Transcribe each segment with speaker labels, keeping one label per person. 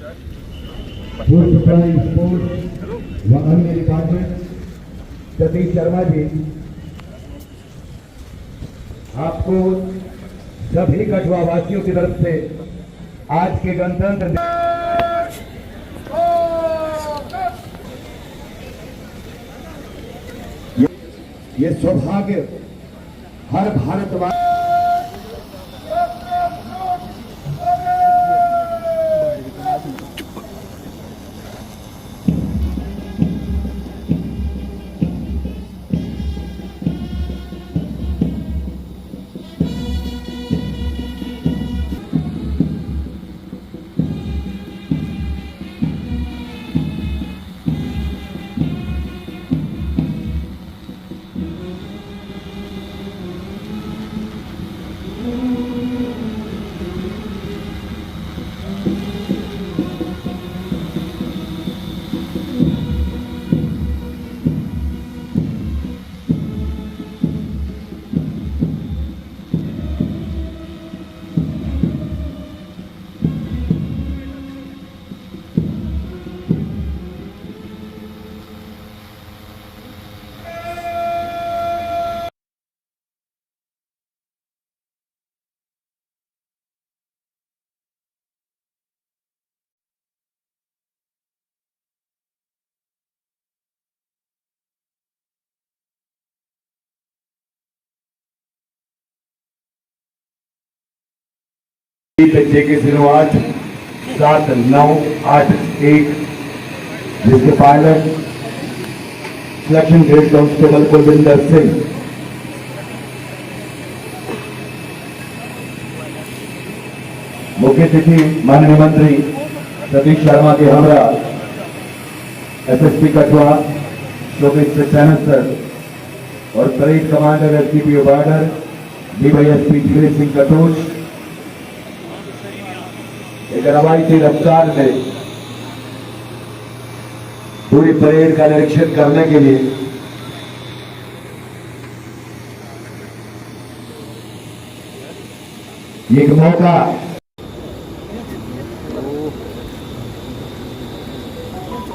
Speaker 1: Food supply sports व अन्य department Satish Sharma ji, आपको सभी कठुआ वासियों की तरफ से आज के गणतंत्र ये सौभाग्य हर भारतवासी JK 08 7 9 8 1 जिसके pilot selection grade constable Kulwinder Singh, मुख्य अतिथि माननीय मंत्री सतीश शर्मा के हमरा, SSP कठुआ शोकेश सक्सेना सर और parade commander SDPO border DYSP Jignesh Singh Katoch एक रवायती रफ्तार में पूरी परेड का निरीक्षण करने के लिए एक मौका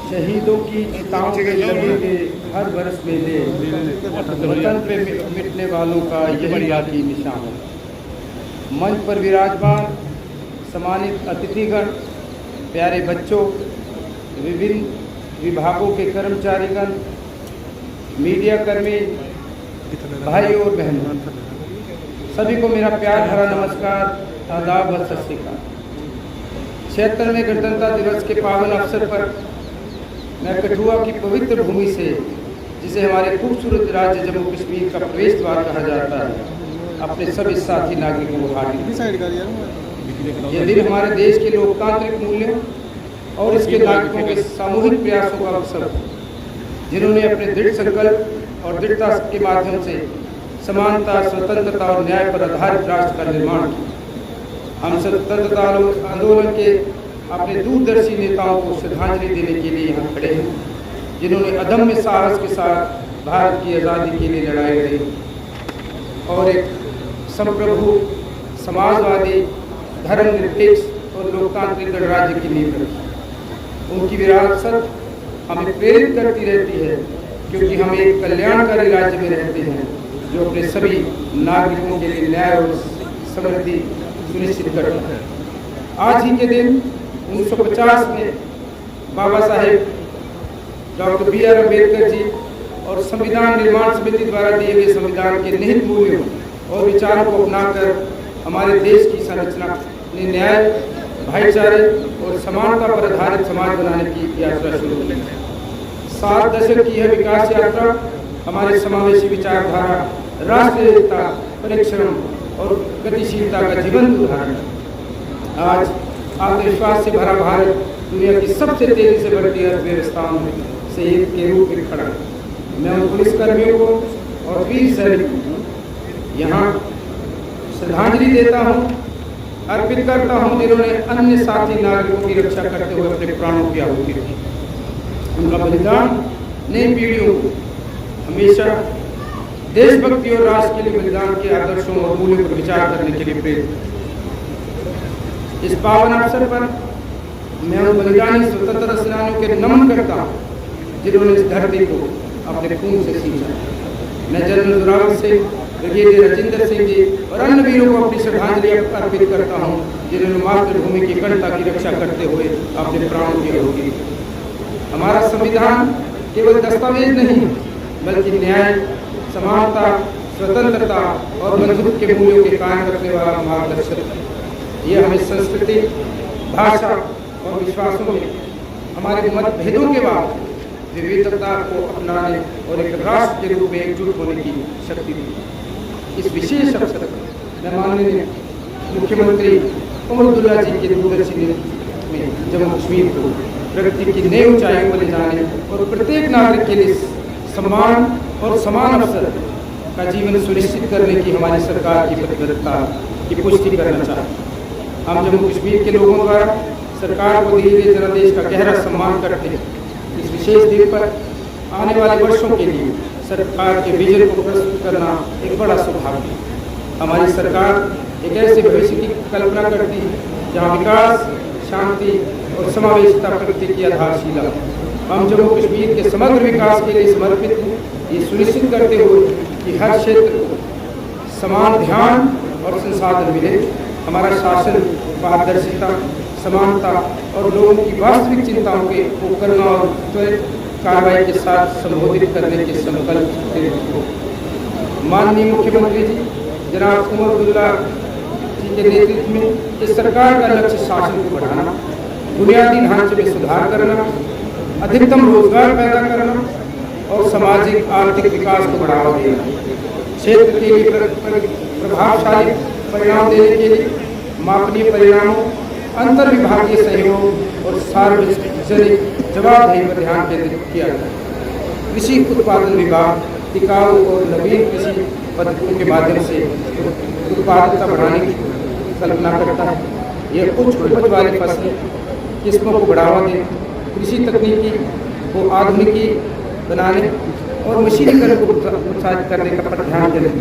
Speaker 2: शहीदों की चिताओं के लगेंगे हर वर्ष मेले, वतन पे मिटने वालों का यही आखिरी निशान है। मंच पर विराजमान सम्मानित अतिथिगण, प्यारे बच्चों, विभिन्न विभागों के कर्मचारीगण, मीडिया कर्मी, भाई और बहनों, सभी को मेरा प्यार भरा नमस्कार, आदाब व सत श्री अकाल। 76वें गणतंत्र दिवस के पावन अवसर पर मैं कठुआ की पवित्र भूमि से, जिसे हमारे खूबसूरत राज्य जम्मू कश्मीर का प्रवेश द्वार कहा जाता है, अपने सभी साथी नागरिकों को हार्दिक यह दिन हमारे देश के लोकतांत्रिक मूल्यों और इसके नागरिकों के सामूहिक प्रयासों का अवसर, जिन्होंने अपने दृढ़ संकल्प और दृढ़ता के माध्यम से समानता, स्वतंत्रता और न्याय पर आधारित राष्ट्र का निर्माण किया। हम स्वतंत्रता आंदोलन के अपने दूरदर्शी नेताओं को श्रद्धांजलि देने के लिए यहाँ खड़े हैं, जिन्होंने अदम्य साहस के साथ भारत की आज़ादी के लिए लड़ाई लड़ी और एक संप्रभु, समाजवादी, धर्मनिरपेक्ष और लोकतांत्रिक गणराज्य की नींव रखी। उनकी विरासत हमें प्रेरित करती रहती है, क्योंकि हम एक कल्याणकारी राज्य में रहते हैं जो अपने सभी नागरिकों के लिए न्याय और समृद्धि सुनिश्चित करता है। आज ही के दिन 1950 में बाबा साहेब डॉक्टर BR अम्बेडकर जी और संविधान निर्माण समिति द्वारा दिए गए संविधान के निहित मूल्यों और विचारों को अपनाकर हमारे देश की संरचना ने न्याय, भाईचारे और समानता पर आधारित समाज बनाने की यात्रा शुरू की। 7 दशक की यह विकास यात्रा हमारे समावेशी विचारधारा, राष्ट्रीय एकता, परिश्रम और गतिशीलता का जीवंत उदाहरण है। आज आत्मविश्वास से भरा भारत दुनिया की सबसे तेजी से बढ़ती अर्थव्यवस्थाओं में से एक के रूप में खड़ा है। मैं उन पुलिसकर्मियों को और वीर सैनिकों को यहाँ श्रद्धांजलि देता हूँ, अर्पित करता हूँ, जिन्होंने अन्य साथी नागरिकों की रक्षा करते हुए अपने प्राणों की आहुति दी। उनका बलिदान नई पीढ़ियों को हमेशा देशभक्ति और राष्ट्र के लिए बलिदान के आदर्शों और मूल्यों पर विचार करने के लिए प्रेरित। इस पावन अवसर पर मैं उन बलिदानी स्वतंत्रता सेनानियों के नमन करता हूँ जिन्होंने इस धरती को अपने खून से सींचा। मैं जनरल जोरावर सिंह, ब्रिगेडियर राजेंद्र सिंह जी और अन्य वीरों को अपनी श्रद्धांजलि अर्पित करता हूँ जिन्होंने मातृभूमि की अखंडता की रक्षा करते हुए अपने प्राणों की आहुति दी। हमारा संविधान केवल दस्तावेज नहीं बल्कि न्याय, समानता, स्वतंत्रता और बंधुत्व के मूल्यों के कायम रखने वाला मार्गदर्शक है। ये हमें संस्कृति, भाषा और विश्वासों में हमारे मतभेदों के बाद विविधता को अपनाने और एक राष्ट्र के रूप में एकजुट होने की शक्ति दी। इस विशेष अवसर पर मैं माननीय मुख्यमंत्री उमर अब्दुल्ला जी के दूरदर्शी नेतृत्व में जम्मू कश्मीर को प्रगति की नई ऊंचाइयों पर ले जाने और प्रत्येक नागरिक के लिए सम्मान और समान अवसर का जीवन सुनिश्चित करने की हमारी सरकार की प्रतिबद्धता की पुष्टि करना चाहते। हम जम्मू कश्मीर के लोगों द्वारा सरकार को दिए गए जनादेश का गहरा सम्मान करते हैं। इस विशेष दिन पर आने वाले वर्षों के लिए सरकार के विजन को प्रस्तुत करना एक बड़ा सौभाग्य है। हमारी सरकार एक ऐसे भविष्य की कल्पना करती है जहाँ विकास, शांति और समावेशिता प्रगति की आधारशिला है। हम जम्मू कश्मीर के समग्र विकास के लिए समर्पित हैं, ये सुनिश्चित करते हुए कि हर क्षेत्र को समान ध्यान और संसाधन मिले। हमारा शासन पारदर्शिता, समानता और लोगों की वास्तविक चिंताओं को करना और त्वरित कार्रवाई के साथ संबोधित करने के संकल्प से हो। माननीय मुख्यमंत्री जी जनाब उमर अब्दुल्ला जी के नेतृत्व में इस सरकार का लक्ष्य शासन को बढ़ाना, बुनियादी ढांचे में सुधार करना, अधिकतम रोजगार पैदा करना और सामाजिक आर्थिक विकास को बढ़ावा देना, क्षेत्र के लिए प्रभावशाली परिणाम देने के लिए मापनीय परिणामों, अंतर विभागीय सहयोग और सार्वजनिक जवाबदेही पर ध्यान केंद्रित किया जाए। कृषि उत्पादन विभाग टिकाऊ और नवीन कृषि पद्धतियों के माध्यम से उत्पादकता बढ़ाने की कल्पना करता है। यह उच्च उपज वाली फसलें किस्मों को बढ़ावा दें, कृषि तकनीकी को आधुनिकी बनाने और मशीनीकरण को प्रोत्साहित करने का पर ध्यान दें।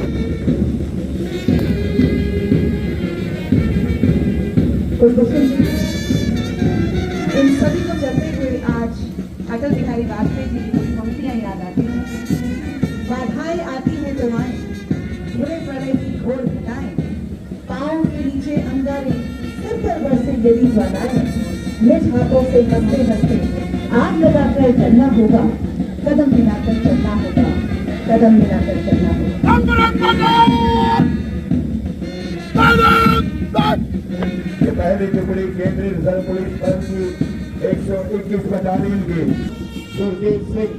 Speaker 3: इन सभी को चलते हुए आज अटल बिहारी वाजपेयी जी की पंक्तियां याद आती हैं। बाधाएं आती हैं तो आए, बुरे प्रलय की घोर घटाएं, पाँव के नीचे अंगारे, सिर पर बरसे गिरी बनाए, निज हाथों से हंसते हंसते आग लगाकर चलना होगा, कदम मिलाकर चलना होगा, कदम मिलाकर चलना होगा।
Speaker 1: पहली टुकड़ी केंद्रीय रिजर्व पुलिस बल की 121 बटालियन की सुरजीत सिंह,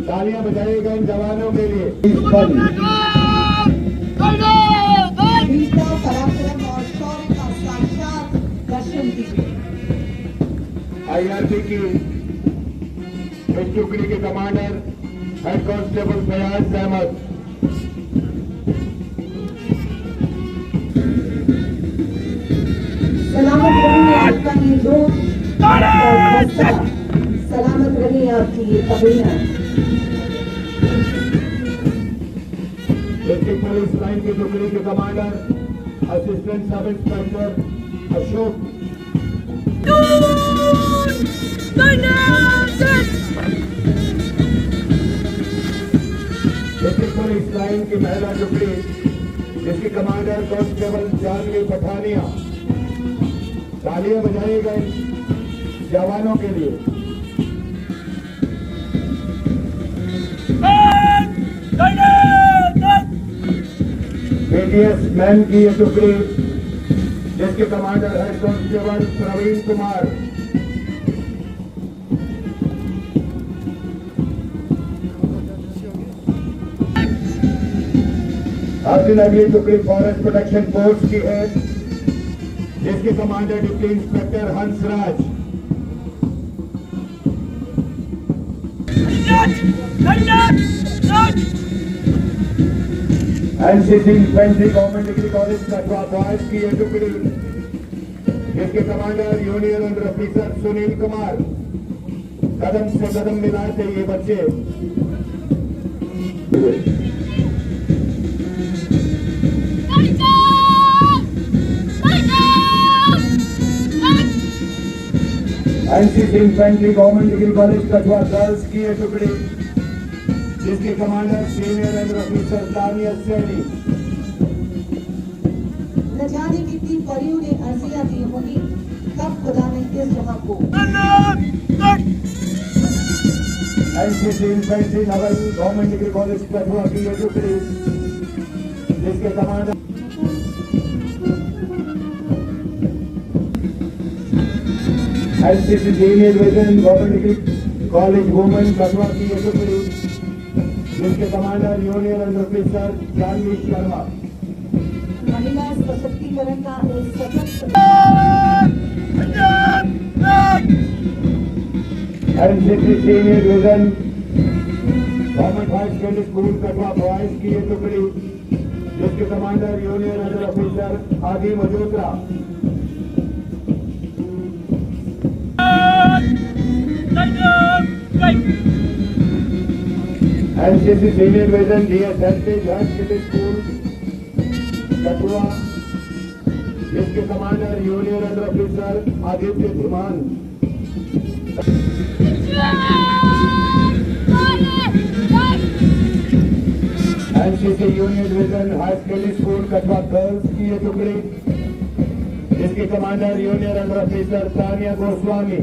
Speaker 1: तालियां बजाइएगा इन जवानों के लिए।
Speaker 3: वीरता, पराक्रम और शौर्य का साक्षात दर्शन दीजिए।
Speaker 1: IRB की इस टुकड़ी के commander head constable Fayaz Ahmad,
Speaker 3: सलामत रहिए आपका ये दोस्त और बस्ता, सलामत रहिए आपकी ये कबीना।
Speaker 1: डिस्ट्रिक्ट पुलिस लाइन की टुकड़ी के commander assistant sub inspector Ashok, district police line की महिला टुकड़ी जिसकी कमांडर कांस्टेबल जानवी पठानिया, तालियां बजाइएगा इन जवानों के लिए। BTS मैन की ये टुकड़ी जिसके commander head constable Praveen Kumar, आपकी अगली टुकड़ी फॉरेस्ट प्रोटेक्शन फोर्स की है जिसके commander deputy inspector Hansraj, NCC infantry government degree college Katwa boys की यह टुकड़ी जिसके commander union under officer Sunil Kumar, कदम से कदम मिलाते ये बच्चे। NCC infantry government degree college Kathua girls की ये टुकड़ी जिसके commander senior under officer Tania Saini.
Speaker 3: न जाने कितनी परियों ने अर्जियां दी होंगी, तब खुदा ने इस जहां को
Speaker 1: NCC infantry naval government degree college Kathua की ये टुकड़ी जिसके commander NCC senior division government degree college women Kathua की ये टुकड़ी जिसके commander union under officer Janvi Sharma.
Speaker 3: महिला सशक्तिकरण का एक सशक्त
Speaker 1: NCC senior division government high secondary school Kathua boys की ये टुकड़ी जिसके commander union under officer Adi Majotra. NCC senior division DS heritage high secondary school Kathua जिसके commander union under officer Aditya Dhiman. NCC यूनियन division high secondary school Kathua girls की ये टुकड़ी जिसके commander union under officer Tania Goswami.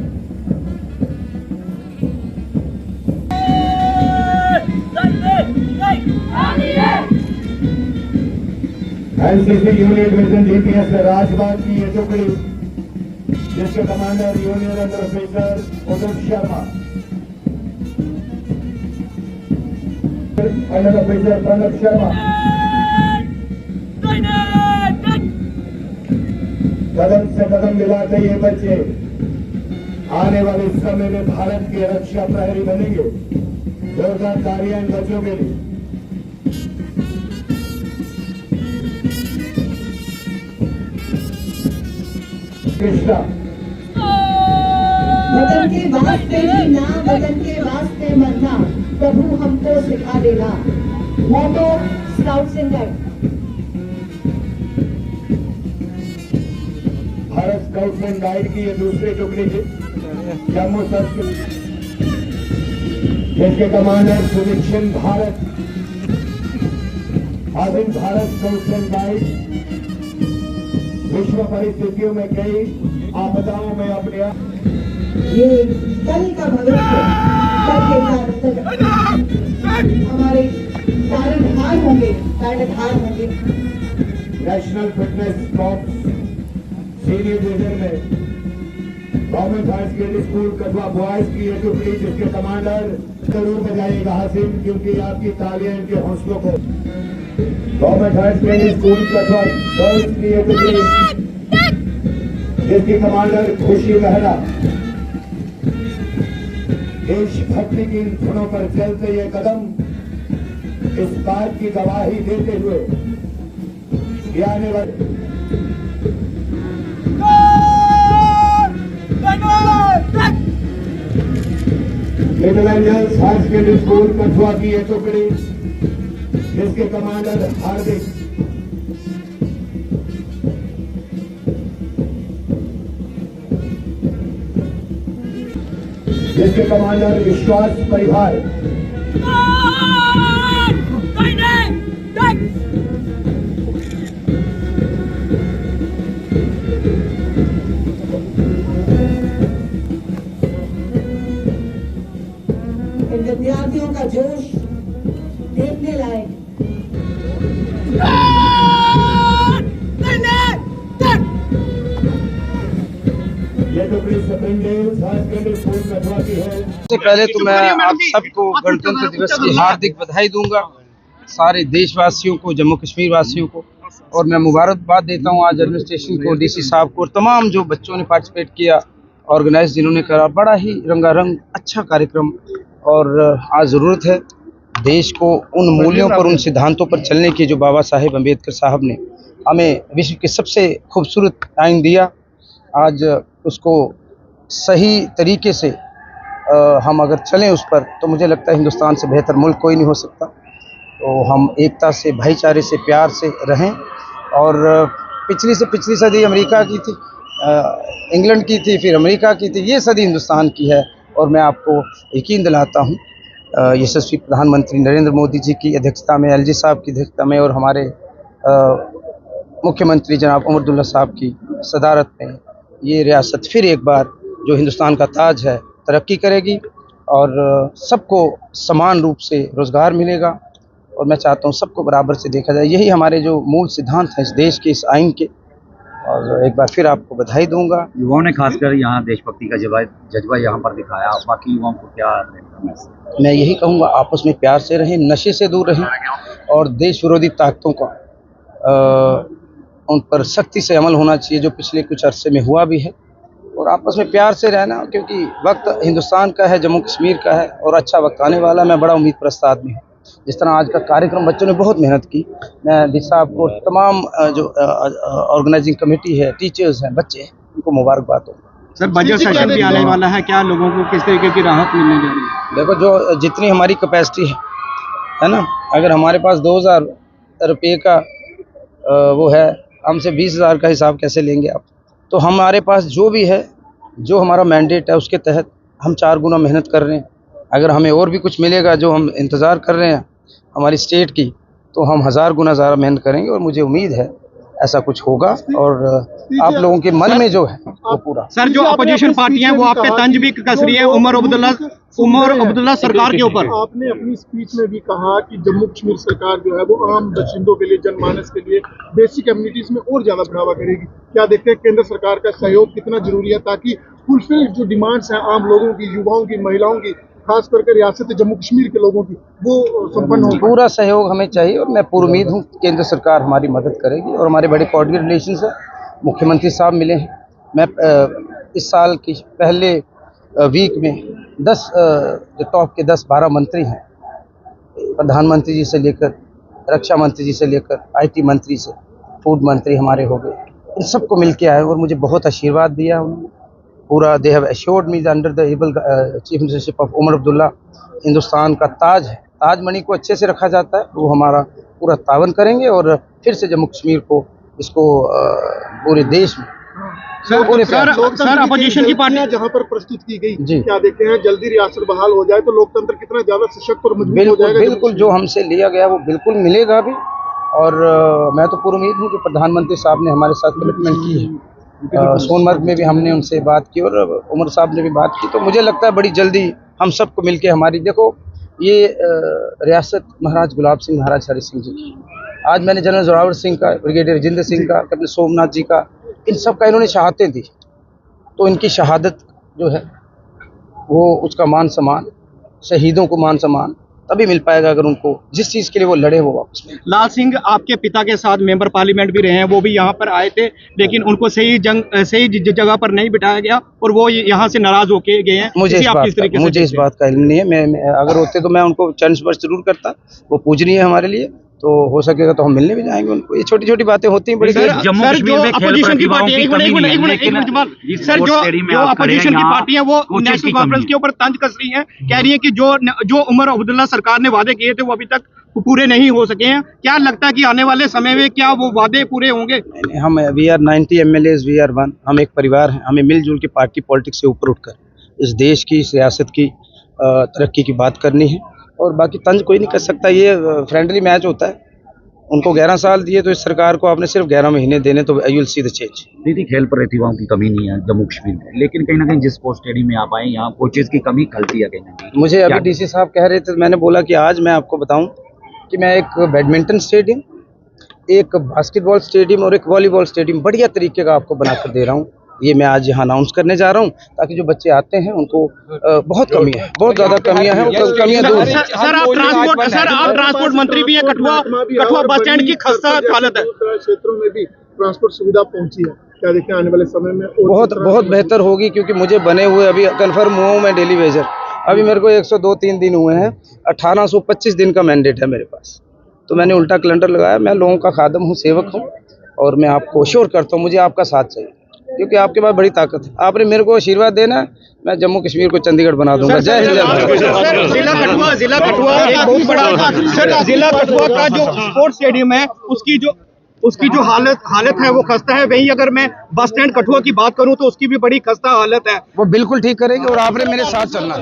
Speaker 1: NCC यूनियन डिवीजन डीपीएस राजबाग की ये टुकड़ी जिसके commander union under officer Uday Sharma. Under officer Pranab Sharma. कदम से कदम मिलाते ये बच्चे आने वाले समय में भारत के रक्षा प्रहरी बनेंगे। जोरदार तालियां इन बच्चों के लिए। कृष्णा
Speaker 3: वतन के वास्ते जीना, वतन के वास्ते मरना, प्रभु हमको सिखा देगा। Motto scouts and guide.
Speaker 1: Bharat scouts and guide की ये दूसरी टुकड़ी है जम्मू संस्कृत जिसके कमांडर सुदीक्षण भारत। आधुनिक भारत स्काउट्स एंड गाइड विश्व परिस्थितियों में कई आपदाओं में अपने
Speaker 3: ये कल का भविष्य, कल के हमारे तारणहार होंगे, तारणहार होंगे।
Speaker 1: National fitness corps senior division में government high secondary school Kathua boys की ये टुकड़ी जिसके कमांडर जरूर बजाएगा हसीन, क्योंकि आपकी तालियां इनके हौसलों को। Government high secondary school Kathua girls की ये टुकड़ी जिसकी कमांडर खुशी मेहरा। देशभक्ति की इन धुनों पर चलते ये कदम इस बात की गवाही देते हुए कि आने वाले little angels high secondary school Kathua की ये टुकड़ी जिसके कमांडर हार्दिक। जिसके कमांडर विश्वास परिवार।
Speaker 3: इन विद्यार्थियों का जोश देखने लायक।
Speaker 1: ये टुकड़ी सप्रिंगडेल हाई सेकेंडरी स्कूल कठुआ की है।
Speaker 2: सबसे पहले तो मैं आप सबको गणतंत्र दिवस की हार्दिक बधाई दूंगा, सारे देशवासियों को, जम्मू कश्मीर वासियों को, और मैं मुबारकबाद देता हूं आज एडमिनिस्ट्रेशन को, डीसी साहब को और तमाम जो बच्चों ने पार्टिसिपेट किया, ऑर्गेनाइज जिन्होंने करा। बड़ा ही रंगारंग अच्छा कार्यक्रम, और आज ज़रूरत है देश को उन मूल्यों पर, उन सिद्धांतों पर चलने की जो बाबा साहेब अम्बेडकर साहब ने हमें विश्व के सबसे खूबसूरत आइन दिया। आज उसको सही तरीके से हम अगर चलें उस पर, तो मुझे लगता है हिंदुस्तान से बेहतर मुल्क कोई नहीं हो सकता। तो हम एकता से, भाईचारे से, प्यार से रहें। और पिछली से पिछली सदी अमेरिका की थी, इंग्लैंड की थी, फिर अमेरिका की थी, ये सदी हिंदुस्तान की है। और मैं आपको यकीन दिलाता हूँ यशस्वी प्रधानमंत्री नरेंद्र मोदी जी की अध्यक्षता में, एलजी साहब की अध्यक्षता में और हमारे मुख्यमंत्री जनाब उमर अब्दुल्ला साहब की सदारत में ये रियासत फिर एक बार जो हिंदुस्तान का ताज है तरक्की करेगी और सबको समान रूप से रोज़गार मिलेगा। और मैं चाहता हूँ सबको बराबर से देखा जाए, यही हमारे जो मूल सिद्धांत हैं इस देश के, इस आइन के। और एक बार फिर आपको बधाई दूंगा।
Speaker 4: युवाओं ने खासकर यहाँ देशभक्ति का जज्बा यहाँ पर दिखाया, बाकी युवाओं को क्या मैसेज?
Speaker 2: मैं यही कहूँगा, आपस में प्यार से रहें, नशे से दूर रहें और देश विरोधी ताकतों का उन पर सख्ती से अमल होना चाहिए, जो पिछले कुछ अरसे में हुआ भी है। और आपस में प्यार से रहना, क्योंकि वक्त हिंदुस्तान का है, जम्मू कश्मीर का है और अच्छा वक्त आने वाला। मैं बड़ा उम्मीद परस्त आदमी हूँ। जिस तरह आज का कार्यक्रम बच्चों ने बहुत मेहनत की, मैं डी साहब को, तमाम जो ऑर्गेनाइजिंग कमेटी है, टीचर्स हैं, बच्चे हैं, उनको मुबारकबाद दूँ।
Speaker 5: सर, बजट सेशन भी आने वाला है, क्या लोगों को किस तरीके की राहत मिलने जा रही है?
Speaker 2: देखो, जो जितनी हमारी कैपेसिटी है ना, अगर हमारे पास 2000 रुपये का वो है, हमसे 20,000 का हिसाब कैसे लेंगे आप? तो हमारे पास जो भी है, जो हमारा मैंडेट है, उसके तहत हम 4 गुना मेहनत कर रहे हैं। अगर हमें और भी कुछ मिलेगा जो हम इंतज़ार कर रहे हैं हमारी स्टेट की, तो हम 1000 गुना ज़्यादा मेहनत करेंगे और मुझे उम्मीद है ऐसा कुछ होगा और आप लोगों के मन में जो है वो पूरा।
Speaker 5: सर, जो अपोजिशन पार्टियां वो आप पे तंज भी कस रही है उमर अब्दुल्ला सरकार के ऊपर।
Speaker 6: आपने अपनी स्पीच में भी कहा कि जम्मू कश्मीर सरकार जो है वो आम बाशिंदों के लिए, जनमानस के लिए, बेसिक कम्युनिटीज में और ज्यादा बढ़ावा करेगी। क्या देखते हैं केंद्र सरकार का सहयोग कितना जरूरी है ताकि फुलफिल जो डिमांड्स हैं आम लोगों की, युवाओं की, महिलाओं की, खास करके रियासत जम्मू कश्मीर के लोगों की, वो संपन्न हो?
Speaker 2: पूरा सहयोग हमें चाहिए और मैं पूरी उम्मीद हूँ केंद्र सरकार हमारी मदद करेगी। और हमारे बड़े कॉर्डियल रिलेशंस हैं, मुख्यमंत्री साहब मिले हैं। मैं इस साल की पहले वीक में 10 जो टॉप के 10-12 मंत्री हैं, प्रधानमंत्री जी से लेकर रक्षा मंत्री जी से लेकर IT मंत्री से फूड मंत्री हमारे हो गए, इन सबको मिल के आए और मुझे बहुत आशीर्वाद दिया उन्होंने। पूरा they have assured me under the able chief ministership of Omar Abdullah, Hindustan का ताज है, ताजमणि को अच्छे से रखा जाता है, वो हमारा पूरा तावन करेंगे और फिर से जम्मू कश्मीर को, इसको पूरे देश में
Speaker 5: सर अपोजिशन की पार्टियां
Speaker 6: जहां पर प्रस्तुत की गई, क्या देखते हैं जल्दी रियासत बहाल हो जाए तो लोकतंत्र कितना ज्यादा सशक्त और मजबूत हो जाएगा?
Speaker 2: बिल्कुल, जो हमसे लिया गया वो बिल्कुल मिलेगा भी। और मैं तो पूरी उम्मीद हूँ जो प्रधानमंत्री साहब ने हमारे साथ कमिटमेंट की है, सोनमर्ग में भी हमने उनसे बात की और उमर साहब ने भी बात की, तो मुझे लगता है बड़ी जल्दी हम सबको मिलके हमारी, देखो ये रियासत महाराज गुलाब सिंह, महाराज हरि सिंह जी की, आज मैंने जनरल जोरावर सिंह का, ब्रिगेडियर राजेंद्र सिंह का, कैप्टन सोमनाथ जी का, इन सब का इन्होंने शहादतें दी, तो इनकी शहादत जो है वो उसका मान सम्मान, शहीदों को मान सम्मान तभी मिल पाएगा अगर उनको जिस चीज़ के लिए वो लड़े वो वापस मिले।
Speaker 5: लाल सिंह आपके पिता के साथ मेंबर पार्लियामेंट भी रहे हैं, वो भी यहाँ पर आए थे, लेकिन उनको सही जगह पर नहीं बिठाया गया और वो यहाँ से नाराज होके गए हैं। मुझे
Speaker 2: इस बात का इल्म नहीं है, मैं अगर होते तो मैं उनको चरण स्पर्श जरूर करता, वो पूजनीय है हमारे लिए, तो हो सकेगा तो हम मिलने भी जाएंगे उनको। ये छोटी छोटी बातें होती हैं बड़ी।
Speaker 5: जम्मू कश्मीर में अपोजिशन की पार्टी, सर जो अपोजिशन की पार्टी है वो नेशनल कॉन्फ्रेंस के ऊपर तंज कस रही है, कह रही है कि जो उमर अब्दुल्ला सरकार ने वादे किए थे वो अभी तक पूरे नहीं हो सके हैं। क्या लगता है कि आने वाले समय में क्या वो वादे पूरे होंगे?
Speaker 2: हम we are 90 MLAs, we are one, हम एक परिवार हैं, हमें मिलजुल के पार्टी पॉलिटिक्स से ऊपर उठकर इस देश की, इस रियासत की तरक्की की बात करनी है और बाकी तंज कोई नहीं कर सकता। ये फ्रेंडली मैच होता है, उनको 11 साल दिए तो इस सरकार को आपने सिर्फ 11 महीने देने, तो you will see the change.
Speaker 4: दीदी, खेल प्रतिभाओं की कमी नहीं है जम्मू कश्मीर में, लेकिन कहीं ना कहीं जिस स्पोर्ट्स स्टेडियम में आप आए यहाँ कोचेज की कमी खलती है कहीं ना कहीं।
Speaker 2: मुझे अभी DC साहब कह रहे थे, मैंने बोला कि आज मैं आपको बताऊं कि मैं एक बैडमिंटन स्टेडियम, एक बास्केटबॉल स्टेडियम और एक वॉलीबॉल स्टेडियम बढ़िया तरीके का आपको बनाकर दे रहा हूँ। ये मैं आज यहाँ अनाउंस करने जा रहा हूँ ताकि जो बच्चे आते हैं उनको बहुत कमी है, बहुत ज्यादा कमियां हैं, कमियां दूर हैं।
Speaker 5: सर आप ट्रांसपोर्ट मंत्री भी हैं, कठुआ बस स्टैंड की खस्ता हालत है,
Speaker 6: क्षेत्रों में भी ट्रांसपोर्ट सुविधा पहुंची है, क्या देखते हैं आने वाले समय में?
Speaker 2: बहुत बेहतर होगी, क्योंकि मुझे बने हुए अभी कन्फर्म हुआ हूँ मैं डेली वेजर, अभी मेरे को 102-3 दिन हुए हैं, 1825 दिन का मैंडेट है मेरे पास, तो मैंने उल्टा कैलेंडर लगाया। मैं लोगों का खादम हूँ, सेवक हूँ और मैं आपको श्योर करता हूँ मुझे आपका साथ चाहिए, क्योंकि आपके पास बड़ी ताकत है। आपने मेरे को आशीर्वाद देना, मैं जम्मू कश्मीर को चंडीगढ़ बना दूंगा। जय हिंद।
Speaker 5: जिला कठुआ एक बहुत बड़ा, जिला कठुआ का जो स्पोर्ट्स स्टेडियम है उसकी जो उसकी जो हालत है वो खस्ता है। वहीं अगर मैं बस स्टैंड कठुआ की बात करूं तो उसकी भी बड़ी खस्ता हालत है।
Speaker 2: वो बिल्कुल ठीक करेगी और आपने मेरे साथ चलना है।